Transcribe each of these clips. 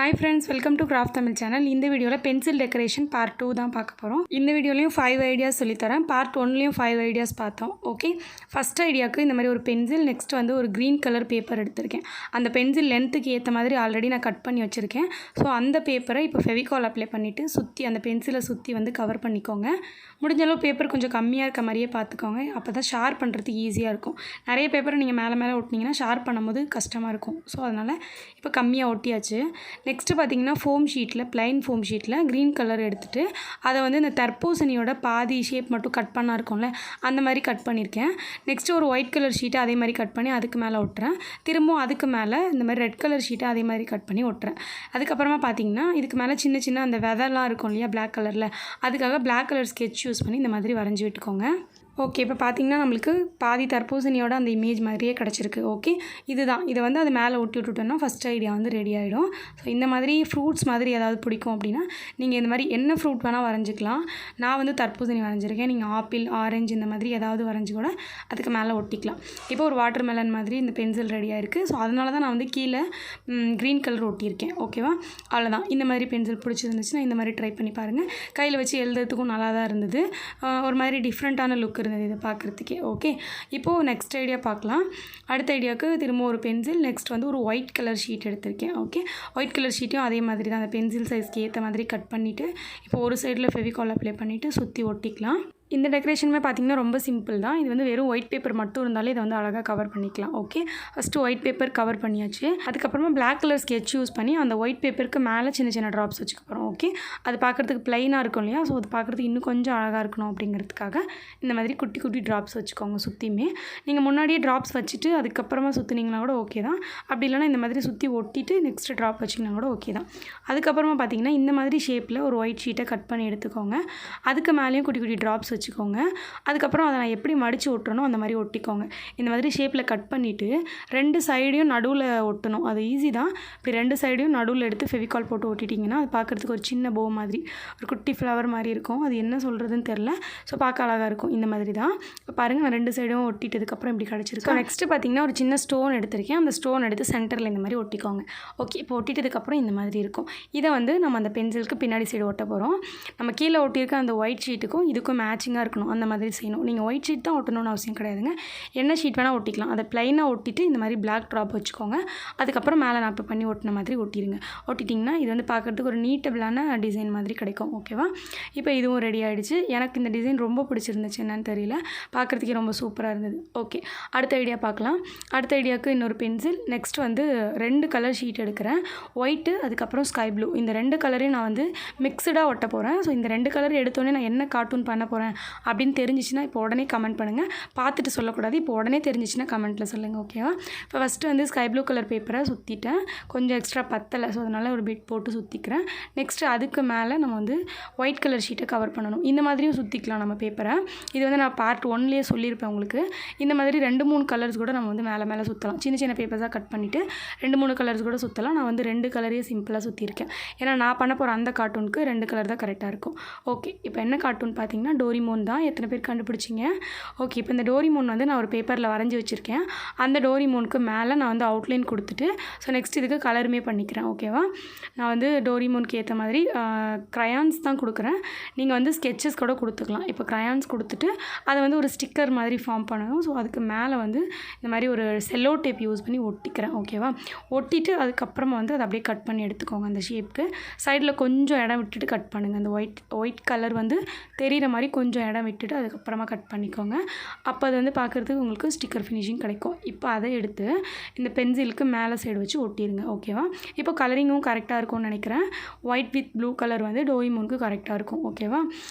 Hi friends, welcome to crafttamil channel. இந்த வீடியோல pencil decoration part 2 தான் பார்க்க போறோம். இந்த வீடியோலயும் 5 ஐடியாஸ் சொல்லி தரேன். part 1லயும் 5 ஐடியாஸ் பார்த்தோம். ஓகே. ஃபர்ஸ்ட் ஐடியாக்கு இந்த மாதிரி ஒரு பென்சில், நெக்ஸ்ட் வந்து ஒரு green color பேப்பர் எடுத்துர்க்கேன். அந்த பென்சில் லெந்த்க்கு ஏத்த மாதிரி ஆல்ரெடி நான் கட் பண்ணி வச்சிருக்கேன். சோ அந்த பேப்பரை இப்போ ஃபெவிகால் அப்ளை பண்ணிட்டு சுத்தி அந்த பென்சிலை சுத்தி வந்து கவர் பண்ணிக்கோங்க. முடிஞ்ச அளவு பேப்பர் கொஞ்சம் கம்மியா இருக்க மாதிரியே பார்த்துக்கோங்க. அப்பதான் ஷார்ப் பண்றதுக்கு ஈஸியா இருக்கும். நிறைய பேப்பரை நீங்க மேல ஒட்டினீங்கன்னா ஷார்ப் பண்ணும்போது கஷ்டமா இருக்கும். சோ அதனால இப்போ கம்மியா ஒட்டியாச்சு. நெக்ஸ்ட் பாத்தீங்கன்னா ஃபோம் ஷீட்ல plain ஃபோம் ஷீட்ல green கலர் எடுத்துட்டு அத வந்து இந்த தர்பூசணியோட பாதி ஷேப் மட்டும் கட் பண்ணா இருக்கும்ல அந்த மாதிரி கட் பண்ணிருக்கேன். நெக்ஸ்ட் ஒரு ஒயிட் கலர் ஷீட் அதே மாதிரி கட் பண்ணி அதுக்கு மேல ஒட்டறேன். திரும்பவும் அதுக்கு மேல இந்த மாதிரி ரெட் கலர் ஷீட் அதே மாதிரி கட் பண்ணி ஒட்டறேன். அதுக்கு அப்புறமா பாத்தீங்கன்னா இதுக்கு மேல சின்ன சின்ன அந்த வெதர்லாம் இருக்கும் இல்லையா Black கலர்ல அதுக்காக Black கலர் ஸ்கெட்ச் யூஸ் பண்ணி இந்த மாதிரி வரைஞ்சு விட்டுக்கோங்க. ஓகே இப்போ பாத்தீங்கன்னா நமக்கு பாதி தர்பூசணியோட அந்த இமேஜ் மாதிரியே கிடைச்சிருக்கு. ஓகே இதுதான் இத வந்து அது மேலே ஒட்டி விட்டுட்டோம்னா ஃபர்ஸ்ட் ஐடியா வந்து ரெடி ஆயிடும். சோ இந்த மாதிரி ஃப்ரூட்ஸ் மாதிரி ஏதாவது பிடிக்கும் அப்படினா நீங்க இந்த மாதிரி என்ன ஃப்ரூட் வேணா வரைஞ்சிக்கலாம். நான் வந்து தர்பூசணி வரைஞ்சிருக்கேன். நீங்க ஆப்பிள், ஆரஞ்சு இந்த மாதிரி ஏதாவது வரைஞ்சு கூட அதுக்கு மேலே ஒட்டிக்கலாம். இப்போ ஒரு வாட்டர்மெலன் மாதிரி இந்த பென்சில் ரெடியா இருக்கு. சோ அதனால தான் நான் வந்து கீழ green கலர் ஒட்டி இருக்கேன். ஓகேவா? அவ்வளவுதான். இந்த மாதிரி பென்சில் பிடிச்சிருந்துச்சுனா இந்த மாதிரி ட்ரை பண்ணி பாருங்க. கையில வச்சு எழுதுறதுக்கும் நல்லா தான் இருந்தது. ஒரு மாதிரி டிஃபரண்டான லுக் இத பார்க்கிறதுக்கே. ஓகே இப்போ நெக்ஸ்ட் ஐடியா பார்க்கலாம். அடுத்த ஐடியாக்கு திரும்ப ஒரு பென்சில், நெக்ஸ்ட் வந்து ஒரு ஒயிட் கலர் ஷீட் எடுத்துர்க்கேன். ஓகே ஒயிட் கலர் ஷீட்டையும் அதே மாதிரி தான் அந்த பென்சில் சைஸ்க்கு ஏத்த மாதிரி கட் பண்ணிட்டு இப்போ ஒரு சைடுல ஃபெவிகால் அப்ளை பண்ணிட்டு சுத்தி ஒட்டிக்கலாம். இந்த டெக்கரேஷனுமே பாத்தீங்கன்னா ரொம்ப சிம்பிள் தான். இது வந்து வெறும் ஒயிட் பேப்பர் மட்டும் இருந்தாலே இத வந்து அழகா கவர் பண்ணிக்கலாம். Okay first white paper cover பண்ணியாச்சு. அதுக்கு அப்புறமா Black கலர் ஸ்கெட்ச் யூஸ் பண்ணி அந்த ஒயிட் பேப்பருக்கு மேலே சின்ன சின்ன டிராப்ஸ் வச்சுக்க போறோம். ஓகே அது பார்க்கிறதுக்கு ப்ளைனா இருக்கும் இல்லையா? சோ அது பார்க்கிறதுக்கு இன்னும் கொஞ்சம் அழகா இருக்கணும் அப்படிங்கிறதுக்காக இந்த மாதிரி குட்டி குட்டி டிராப்ஸ் வச்சுக்கோங்க சுத்தியுமே. நீங்க முன்னாடியே டிராப்ஸ் வச்சிட்டு அதுக்கு அப்புறமா சுத்துனீங்கனா கூட ஓகே தான். அப்படி இல்லனா இந்த மாதிரி சுத்தி ஒட்டிட்டு நெக்ஸ்ட் டிராப் வச்சீங்கனா கூட ஓகே தான். அதுக்கு அப்புறமா பாத்தீங்கன்னா இந்த மாதிரி ஷேப்ல ஒரு ஒயிட் ஷீட்டை கட் பண்ணி எடுத்துக்கோங்க. அதுக்கு மேலயும் குட்டி குட்டி டிராப்ஸ் வச்சுக்கோங்க. அதுக்கு அப்புறம் அத நான் எப்படி மடிச்சு ஒட்டறனோ அந்த மாதிரி ஒட்டிக்கோங்க. இந்த மாதிரி ஷேப்ல கட் பண்ணிட்டு ரெண்டு சைடையும் நடுவுல ஒட்டணும். அது ஈஸி தான். இப்படி ரெண்டு சைடையும் நடுவுல எடுத்து ஃபெவிகால் போட்டு ஒட்டிட்டீங்கன்னா அது பார்க்கிறதுக்கு ஒரு சின்ன போ மாதிரி ஒரு குட்டி ஃப்ளவர் மாதிரி இருக்கும். அது என்ன சொல்றதுன்னு தெரியல. சோ பார்க்க அழகா இருக்கும். இந்த மாதிரி தான். பாருங்க நான் ரெண்டு சைடும் ஒட்டிட்டதுக்கு அப்புறம் இப்படி கிடைச்சிருக்கு. நெக்ஸ்ட் பாத்தீங்கன்னா ஒரு சின்ன ஸ்டோன் எடுத்துர்க்கேன். அந்த ஸ்டோன் எடுத்து சென்டர்ல இந்த மாதிரி ஒட்டிக்கோங்க. ஓகே இப்போ ஒட்டிட்டதுக்கு அப்புறம் இந்த மாதிரி இருக்கும். இத வந்து நம்ம அந்த பென்சிலுக்கு பின்னாடி சைடு ஒட்ட போறோம். நம்ம கீழ ஒட்டி இருக்க அந்த ஒயிட் ஷீட்டுக்கும் இதுக்கும் மேட்சிங்கா இருக்கணும். அந்த மாதிரி செய்யணும். நீங்க ஒயிட் ஷீட் தான் ஒட்டணும்னு அவசியம் கிடையாதுங்க. என்ன ஷீட் வேணா ஒட்டிக்கலாம். அத ப்ளைனா ஒட்டிட்டு இந்த மாதிரி Black டிராப் வச்சுக்கோங்க. அதுக்கு அப்புறம் மேலே நான் இப்ப பண்ணி ஒட்டின மாதிரி ஒட்டிடுங்க. ஒட்டிட்டீங்கன்னா இது வந்து பார்க்கிறதுக்கு ஒரு நீட்டபிளான டிசைன் மாதிரி கிடைக்கும். ஓகேவா? இப்போ இதுவும் ரெடி ஆயிடுச்சு. எனக்கு இந்த டிசைன் ரொம்ப பிடிச்சிருந்துச்சு. என்னன்னு தெரியல. பார்க்கிறதுக்கே ரொம்ப சூப்பரா இருந்தது. ஓகே அடுத்த ஐடியா பார்க்கலாம். அடுத்த ஐடியாக்கு இன்னொரு பென்சில், நெக்ஸ்ட் வந்து ரெண்டு கலர் ஷீட் எடுக்கிறேன். ஒயிட் அதுக்கு அப்புறம் ஸ்கை ப்ளூ. இந்த ரெண்டு கலரையும் நான் வந்து மிக்ஸ்டா ஒட்ட போறேன். சோ இந்த ரெண்டு கலர் எடுத்தோனே நான் என்ன கார்ட்டூன் பண்ண போறேன் அப்படினு தெரிஞ்சிச்சுனா இப்போ உடனே கமெண்ட் பண்ணுங்க. பார்த்துட்டு சொல்லக்கூடாது. இப்போ உடனே தெரிஞ்சிச்சுனா கமெண்ட்ல சொல்லுங்க. ஓகேவா? இப்போ ஃபர்ஸ்ட் வந்து ஸ்கை ப்ளூ கலர் பேப்பரை சுத்திட்டேன். கொஞ்சம் எக்ஸ்ட்ரா பத்தல. சோ அதனால ஒரு பிட் போட்டு சுத்திக்கிறேன். நெக்ஸ்ட் அதுக்கு மேல நம்ம வந்து ஒயிட் கலர் ஷீட்டை கவர் பண்ணனும். இந்த மாதிரியும் சுத்திக்கலாம் நம்ம பேப்பரை. இது வந்து நான் பார்ட் 1லயே சொல்லிருப்பேன் உங்களுக்கு. இந்த மாதிரி 2-3 கலர்ஸ் கூட நம்ம வந்து மேல சுத்தலாம். சின்ன சின்ன பேப்பர்ஸா கட் பண்ணிட்டு 2-3 கலர்ஸ் கூட சுத்தலாம். நான் வந்து 2 கலரே சிம்பிளா சுத்தி இருக்கேன். ஏன்னா நான் பண்ண போற அந்த கார்ட்டூனுக்கு 2 கலர் தான் கரெக்ட்டா இருக்கும். ஓகே இப்போ என்ன கார்ட்டூன் பாத்தீங்கன்னா டோரிமோன் தான். எத்தனை பேர் கண்டுபிடிச்சீங்க? ஓகே இப்போ இந்த டோரிமோன் வந்து நான் ஒரு பேப்பர்ல வரைஞ்சு வச்சிருக்கேன். அந்த டோரிமோனுக்கு மேல நான் வந்து அவுட்லைன் கொடுத்துட்டு சோ நெக்ஸ்ட் இதுக்கு கலருமே பண்ணிக்கிறேன். ஓகேவா? நான் வந்து டோரிமோனுக்கு ஏத்த மாதிரி crayons தான் கொடுக்கிறேன். நீங்க வந்து sketches கூட கொடுத்துக்கலாம். இப்போ crayons கொடுத்துட்டு அத வந்து ஒரு ஸ்டிக்கர் மாதிரி ஃபார்ம் பண்ணனும். சோ அதுக்கு மேல வந்து இந்த மாதிரி ஒரு செல்லோ டேப் யூஸ் பண்ணி ஒட்டிக்கிறேன். ஓகேவா? ஒட்டிட்டு அதுக்கு அப்புறமா வந்து அத அப்படியே கட் பண்ணி எடுத்துக்கோங்க அந்த ஷேப்க்கு. சைடுல கொஞ்சம் இடம் விட்டுட்டு கட் பண்ணுங்க. அந்த ஒயிட் கலர் வந்து தெரியிற மாதிரி கொஞ்சம் இடம் விட்டுட்டு அதுக்கு அப்புறமா கட் பண்ணிக்கோங்க. அப்ப அது வந்து பார்க்கிறதுக்கு உங்களுக்கு ஸ்டிக்கர் ஃபினிஷிங் கிடைக்கும். இப்போ அத எடுத்து இந்த பென்சிலுக்கு மேலே சைடு வச்சு ஒட்டிருங்க. ஓகேவா? இப்போ கலரிங்கும் கரெக்ட்டா இருக்கும்னு நினைக்கிறேன். ஒயிட் வித் ப்ளூ கலர் வந்து டோரிமோனுக்கு கரெக்ட்டா இருக்கும். ஓகேவா?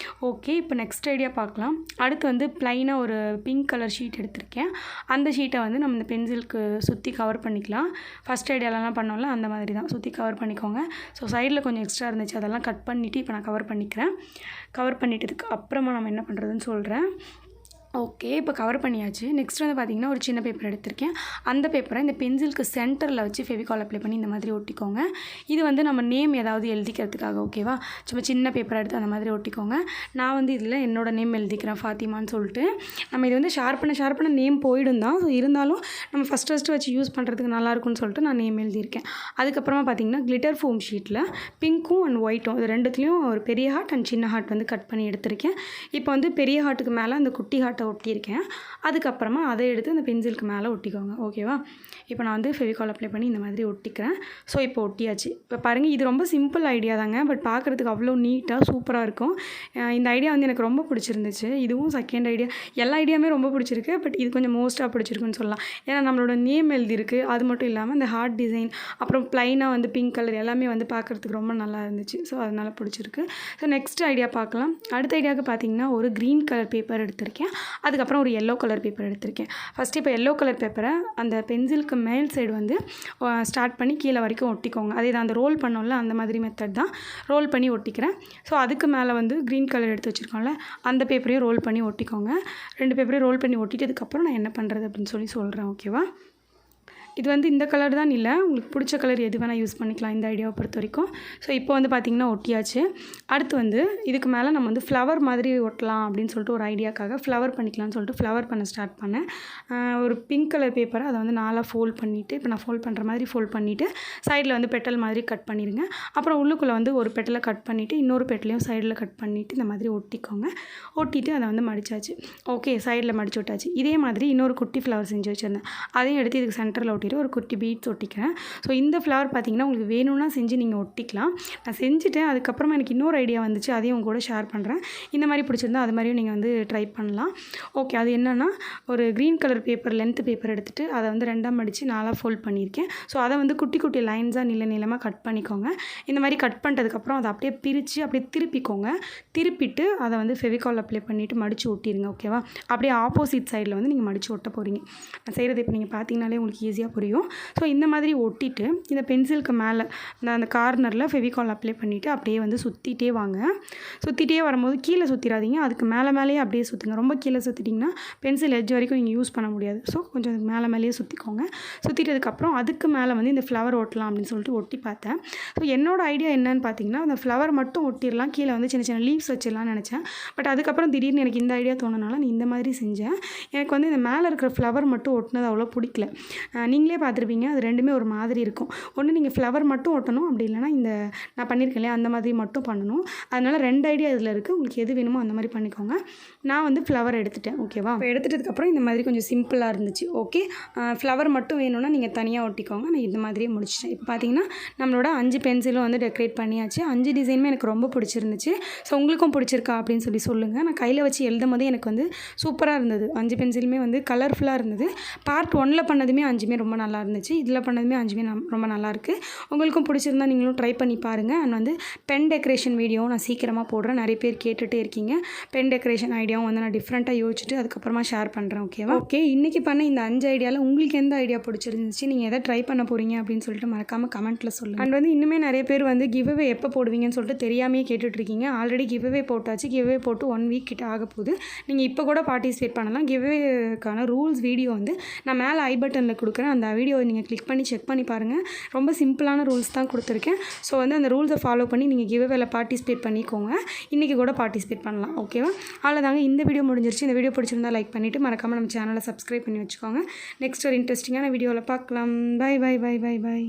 ஓகே இப்போ நெக்ஸ்ட் ஐடியா பார்க்கலாம். அடுத்து வந்து ப்ளைனா ஒரு பிங்க் கலர் ஷீட் எடுத்துர்க்கேன். அந்த ஷீட்டை வந்து நம்ம இந்த பென்சிலுக்கு சுத்தி கவர் பண்ணிக்கலாம். ஃபர்ஸ்ட் ஐடியாலலாம் பண்ணோம்ல அந்த மாதிரி தான். சுத்தி கவர் பண்ணிக்கோங்க. சோ சைடுல கொஞ்சம் எக்ஸ்ட்ரா இருந்துச்சு. அதெல்லாம் கட் பண்ணிட்டு இப்போ நான் கவர் பண்ணிக்கிறேன். கவர் பண்ணிட்டதுக்கு அப்புறமா நம்ம என்ன பண்றதுன்னு சொல்றேன். ஓகே, இப்போ கவர் பண்ணியாச்சு. நெக்ஸ்ட் வந்து பார்த்திங்கன்னா ஒரு சின்ன பேப்பர் எடுத்திருக்கேன். அந்த பேப்பரை இந்த பென்சிலுக்கு சென்டரில் வச்சு ஃபெவிகால் அப்ளை பண்ணி இந்த மாதிரி ஒட்டிக்கோங்க. இது வந்து நம்ம நேம் ஏதாவது எழுதிக்கிறதுக்காக, ஓகேவா? சும்மா சின்ன பேப்பர் எடுத்து அந்த மாதிரி ஒட்டிக்கோங்க. நான் வந்து இதில் என்னோடய நேம் எழுதிக்கிறேன், ஃபாத்திமான்னு சொல்லிட்டு. நம்ம இது வந்து ஷேர் பண்ண நேம் போயிடும் தான். ஸோ இருந்தாலும் நம்ம ஃபஸ்ட்டு வச்சு யூஸ் பண்ணுறதுக்கு நல்லாயிருக்கும்னு சொல்லிட்டு நான் நேம் எழுதியிருக்கேன். அதுக்கப்புறமா பார்த்திங்கன்னா கிளிட்டர் ஃபோம் ஷீட்டில் பிங்க்கும் அண்ட் ஒயிட்டும் இது ரெண்டுத்துலேயும் ஒரு பெரிய ஹார்ட் அண்ட் சின்ன ஹார்ட் வந்து கட் பண்ணி எடுத்திருக்கேன். இப்போ வந்து பெரிய ஹார்ட்டுக்கு மேலே அந்த குட்டி ஹார்ட் ஒட்டியிருக்கேன். அதுக்கப்புறமா அதை எடுத்து அந்த பென்சிலுக்கு மேலே ஒட்டிக்கோங்க, ஓகேவா? இப்போ நான் வந்து ஃபெவிகால் அப்ளை பண்ணி இந்த மாதிரி ஒட்டிக்கிறேன். ஸோ இப்போ ஒட்டியாச்சு. இப்போ பாருங்கள், இது ரொம்ப சிம்பிள் ஐடியா தாங்க, பட் பார்க்குறதுக்கு அவ்வளோ நீட்டாக சூப்பராக இருக்கும். இந்த ஐடியா வந்து எனக்கு ரொம்ப பிடிச்சிருந்துச்சு. இதுவும் செகண்ட் ஐடியா. எல்லா ஐடியாவுமே ரொம்ப பிடிச்சிருக்கு, பட் இது கொஞ்சம் மோஸ்ட்டாக பிடிச்சிருக்குன்னு சொல்லலாம். ஏன்னா நம்மளோட நேம் எழுதியிருக்கு. அது மட்டும் இல்லாமல் இந்த ஹார்ட் டிசைன், அப்புறம் ப்ளைனாக வந்து பிங்க் கலர் எல்லாமே வந்து பார்க்குறதுக்கு ரொம்ப நல்லா இருந்துச்சு. ஸோ அதனால் பிடிச்சிருக்கு. ஸோ நெக்ஸ்ட் ஐடியா பார்க்கலாம். அடுத்த ஐடியாவுக்கு பார்த்தீங்கன்னா ஒரு க்ரீன் கலர் பேப்பர் எடுத்திருக்கேன். அதுக்கப்புறம் ஒரு எல்லோ கலர் பேப்பர் எடுத்திருக்கேன். ஃபஸ்ட்டு இப்போ எல்லோ கலர் பேப்பரை அந்த பென்சிலுக்கு மேல் சைடு வந்து ஸ்டார்ட் பண்ணி கீழே வரைக்கும் ஒட்டிக்கோங்க. அதே தான் அந்த ரோல் பண்ணோம்ல, அந்த மாதிரி மெத்தட் தான். ரோல் பண்ணி ஒட்டிக்கிறேன். ஸோ அதுக்கு மேலே வந்து க்ரீன் கலர் எடுத்து வச்சுருக்கோம்ல, அந்த பேப்பரையும் ரோல் பண்ணி ஒட்டிக்கோங்க. 2 பேப்பரையும் ரோல் பண்ணி ஒட்டிட்டதுக்கப்புறம் நான் என்ன பண்ணுறது அப்படின்னு சொல்கிறேன், ஓகேவா? இது வந்து இந்த கலர் தான் இல்லை, உங்களுக்கு பிடிச்ச கலர் எது வேணால் யூஸ் பண்ணிக்கலாம் இந்த ஐடியாவை பொறுத்த வரைக்கும். ஸோ இப்போ வந்து பார்த்திங்கன்னா ஒட்டியாச்சு. அடுத்து வந்து இதுக்கு மேலே நம்ம வந்து ஃப்ளவர் மாதிரி ஒட்டலாம் அப்படின்னு சொல்லிட்டு ஒரு ஐடியாக்காக ஃப்ளவர் பண்ணிக்கலாம்னு சொல்லிட்டு ஃப்ளவர் பண்ண ஸ்டார்ட் பண்ணேன். ஒரு பிங்க் கலர் பேப்பரை அதை வந்து 4 ஃபோல்ட் பண்ணிவிட்டு, இப்போ நான் ஃபோல்ட் பண்ணுற மாதிரி ஃபோல்ட் பண்ணிவிட்டு சைடில் வந்து பெட்டல் மாதிரி கட் பண்ணிடுங்க. அப்புறம் உள்ளுக்குள்ளே வந்து ஒரு பெட்டலை கட் பண்ணிவிட்டு இன்னொரு பெட்டலையும் சைடில் கட் பண்ணிவிட்டு இந்த மாதிரி ஒட்டிக்கோங்க. ஒட்டிட்டு அதை வந்து மடித்தாச்சு. ஓகே, சைடில் மடிச்சு விட்டாச்சு. இதே மாதிரி இன்னொரு குட்டி ஃப்ளவர் செஞ்சு வச்சுருந்தேன். அதையும் எடுத்து இதுக்கு சென்டரில் ஒட்டிட்டு ஒரு குட்டி பீட்ஸ் ஒட்டிக்கிறேன். ஸோ இந்த ஃப்ளவர் பார்த்திங்கன்னா உங்களுக்கு வேணும்னா செஞ்சு நீங்கள் ஒட்டிக்கலாம். நான் செஞ்சுட்டேன். அதுக்கப்புறமா எனக்கு இன்னொரு ஐடியா வந்துச்சு, அதையும் உங்க கூட ஷேர் பண்ணுறேன். இந்த மாதிரி பிடிச்சிருந்தா அது மாதிரியும் நீங்கள் வந்து ட்ரை பண்ணலாம். ஓகே, அது என்னென்னா ஒரு green colour paper, length paper எடுத்துகிட்டு அதை வந்து 2ஆக மடித்து 4ஆக ஃபோல்ட் பண்ணியிருக்கேன். ஸோ அதை வந்து குட்டி குட்டி லைன்ஸாக நீளமாக கட் பண்ணிக்கோங்க. இந்த மாதிரி கட் பண்ணிட்டதுக்கப்புறம் அதை அப்படியே பிரித்து அப்படியே திருப்பிக்கோங்க. திருப்பிட்டு அதை வந்து ஃபெவிகால் அப்ளை பண்ணிவிட்டு மடித்து ஒட்டிடுங்க, ஓகேவா? அப்படியே ஆப்போசிட் சைடில் வந்து நீங்கள் மடித்து ஒட்ட போகிறீங்க. நான் செய்கிறது இப்போ நீங்கள் பார்த்தீங்கனாலே உங்களுக்கு ஈஸியாக புரியும். ஸோ இந்த மாதிரி ஒட்டிட்டு இந்த பென்சிலுக்கு மேலே அந்த கார்னரில் ஃபெவிகால் அப்ளை பண்ணிவிட்டு அப்படியே வந்து சுற்றிட்டே வாங்க. சுற்றிட்டே வரும்போது கீழே சுற்றிடாதீங்க, அதுக்கு மேலேயே அப்படியே சுற்றுங்க. ரொம்ப கீழே சுற்றிட்டிங்கன்னா பென்சில் எட்ஜ் வரைக்கும் நீங்கள் யூஸ் பண்ண முடியாது. ஸோ கொஞ்சம் மேலேயே சுற்றிக்கோங்க. சுற்றிட்டதுக்கப்புறம் அதுக்கு மேலே வந்து இந்த ஃப்ளவர் ஒட்டலாம் அப்படின்னு சொல்லிட்டு ஒட்டி பார்த்தேன். ஸோ என்னோட ஐடியா என்னன்னு பார்த்தீங்கன்னா, அந்த ஃப்ளவர் மட்டும் ஒட்டிடலாம், கீழே வந்து சின்ன சின்ன லீவ்ஸ் வச்சிடலாம்னு நினச்சேன். பட் அதுக்கப்புறம் திடீர்னு எனக்கு இந்த ஐடியா தோணுனால நான் இந்த மாதிரி செஞ்சேன். எனக்கு வந்து இந்த மேலே இருக்கிற ஃப்ளவர் மட்டும் ஒட்டினது அவ்வளோ பிடிக்கல. நீங்களே பார்த்துருப்பீங்க, அது ரெண்டுமே ஒரு மாதிரி இருக்கும். ஒன்று நீங்கள் ஃப்ளவர் மட்டும் ஒட்டணும், அப்படி இல்லைனா இந்த நான் பண்ணியிருக்கேன் இல்லையா அந்த மாதிரி மட்டும் பண்ணணும். அதனால் 2 ஐடியா இதில் இருக்குது. உங்களுக்கு எது வேணுமோ அந்த மாதிரி பண்ணிக்கோங்க. நான் வந்து ஃப்ளவர் எடுத்துட்டேன், ஓகேவா? இப்போ எடுத்துட்டதுக்கப்புறம் இந்த மாதிரி கொஞ்சம் சிம்பிளாக இருந்துச்சு. ஓகே, ஃப்ளவர் மட்டும் வேணும்னா நீங்கள் தனியாக ஒட்டிக்கோங்க. நான் இந்த மாதிரியே முடிச்சிட்டேன். இப்போ பார்த்தீங்கன்னா நம்மளோட 5 பென்சிலும் வந்து டெக்கரேட் பண்ணியாச்சு. 5 டிசைனுமே எனக்கு ரொம்ப பிடிச்சிருந்துச்சு. ஸோ உங்களுக்கும் பிடிச்சிருக்கா அப்படின்னு சொல்லுங்கள். நான் கையில் வச்சு எழுதும் போதே எனக்கு வந்து சூப்பராக இருந்தது. 5 பென்சிலுமே வந்து கலர்ஃபுல்லாக இருந்தது. பார்ட் 1ல் பண்ணதுமே 5மே ரொம்ப நல்லா இருந்துச்சு. இதில் பண்ணதுமே 5மே ரொம்ப நல்லாயிருக்கு. உங்களுக்கும் பிடிச்சிருந்தா நீங்களும் ட்ரை பண்ணி பாருங்கள். அண்ட் வந்து பென் டெக்கரேஷன் வீடியோவும் நான் சீக்கிரமாக போடுறேன். நிறைய பேர் கேட்டுகிட்டே இருக்கீங்க. பென் டெக்கரேஷன் ஐடியாவும் வந்து நான் டிஃப்ரெண்ட்டாக யோசிச்சுட்டு அதுக்கப்புறமா ஷேர் பண்ணுறேன், ஓகேவா? ஓகே, இன்றைக்கி பண்ண இந்த 5 ஐடியாவில் உங்களுக்கு எந்த ஐடியா பிடிச்சிருந்துச்சு, நீங்கள் எதை ட்ரை பண்ண போகிறீங்க அப்படின்னு சொல்லிட்டு மறக்காமல் கமெண்ட்டில் சொல்லுங்கள். அண்ட் வந்து இன்னுமே நிறைய பேர் வந்து கிவ்அவே எப்போ போடுவீங்கன்னு சொல்லிட்டு தெரியாமையே கேட்டுட்ருக்கீங்க. ஆல்ரெடி கிவ்அவே போட்டாச்சு. கிவ்அவே போட்டு 1 வீக் கிட்ட ஆக போகுது. நீங்கள் இப்போ கூட பார்ட்டிசிபேட் பண்ணலாம். கிவ்அவேக்கான ரூல்ஸ் வீடியோ வந்து நான் மேலே ஐ பட்டனில் கொடுக்குறேன். அந்த வீடியோவை நீங்கள் கிளிக் பண்ணி செக் பண்ணி பாருங்கள். ரொம்ப சிம்பிளான ரூல்ஸ் தான் கொடுத்துருக்கேன். ஸோ வந்து அந்த ரூல்ஸை ஃபாலோ பண்ணி நீங்கள் கிவ்அவேல பார்ட்டிசிபேட் பண்ணிக்கோங்க. இன்றைக்கி கூட பார்ட்டிசிபேட் பண்ணலாம், ஓகேவா? அவ்வளோதாங்க, இந்த வீடியோ முடிஞ்சிருச்சு. இந்த வீடியோ பிடிச்சிருந்தா லைக் பண்ணிவிட்டு மறக்காமல் நம்ம சேனலை சப்ஸ்கிரைப் பண்ணி வச்சுக்கோங்க. நெக்ஸ்ட் ஒரு இன்ட்ரெஸ்டிங்கான வீடியோவில் பார்க்கலாம். Bye bye bye bye by.